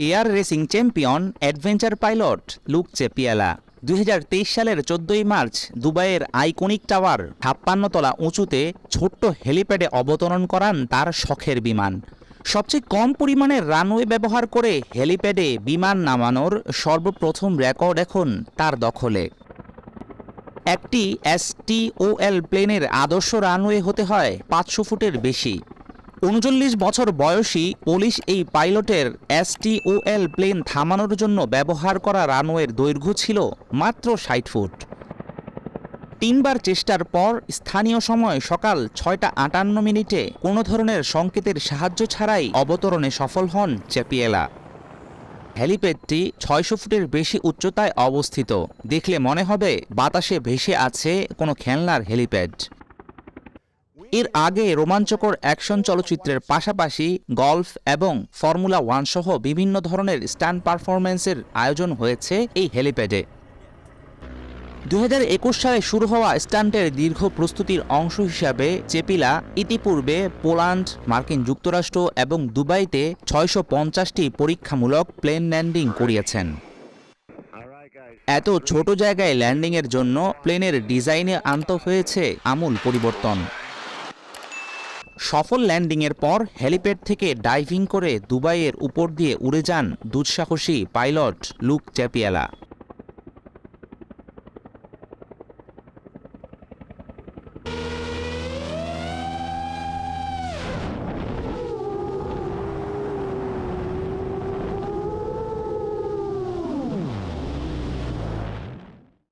Air racing champion adventure pilot Luke Czepiela 2023 সালের 14 March দুবাইয়ের iconic tower 56 তলা উঁচুতে ছোট্ট হেলিপ্যাডে অবতরণ করান তার শখের বিমান। সবচেয়ে কম পরিমাণের রানওয়ে ব্যবহার করে হেলিপ্যাডে বিমান নামানোর সর্বপ্রথম রেকর্ড এখন তার দখলে। একটি STOL প্লেনের আদর্শ রানওয়ে হতে হয় 500 ফুটের বেশি। 39 বছর বয়সী পোলিশ এই পাইলটের STOL প্লেন থামানোর জন্য ব্যবহার করা রানওয়ের দৈর্ঘ্য ছিল মাত্র 60 ফুট। 3 বার চেষ্টার পর স্থানীয় সময় সকাল 6:58 কোনো ধরনের সংকেতের সাহায্য ছাড়াই অবতরণে সফল হন চেপিয়ালা। হেলিপ্যাডটি 600 ফুটের বেশি উচ্চতায় অবস্থিত। দেখলে মনে হবে বাতাসে ভেসে আছে কোনো খেলনার হেলিপ্যাড। এর আগে রোমাঞ্চকর অ্যাকশন চলচ্চিত্রের পাশাপাশি গলফ এবং ফর্মুলা 1 সহ বিভিন্ন ধরনের স্টান্ট পারফরম্যান্সের আয়োজন হয়েছে এই হেলিপ্যাডে। 2021 সালে শুরু হওয়া স্টান্টের দীর্ঘ প্রস্তুতির অংশ হিসাবে চেপিলা ইতিপূর্বে পোল্যান্ড, মার্কিন যুক্তরাষ্ট্র এবং দুবাইতে 650টি পরীক্ষামূলক প্লেন ল্যান্ডিং করিয়েছেন। এত ছোট জায়গায় ল্যান্ডিংয়ের জন্য প্লেনের ডিজাইনে আনতে হয়েছে আমূল পরিবর্তন। সফল ল্যান্ডিংয়ের পর হেলিপ্যাড থেকে ডাইভিং করে দুবাইয়ের উপর দিয়ে উড়ে যান দুঃসাহসী পাইলট লুক চেপিয়ালা।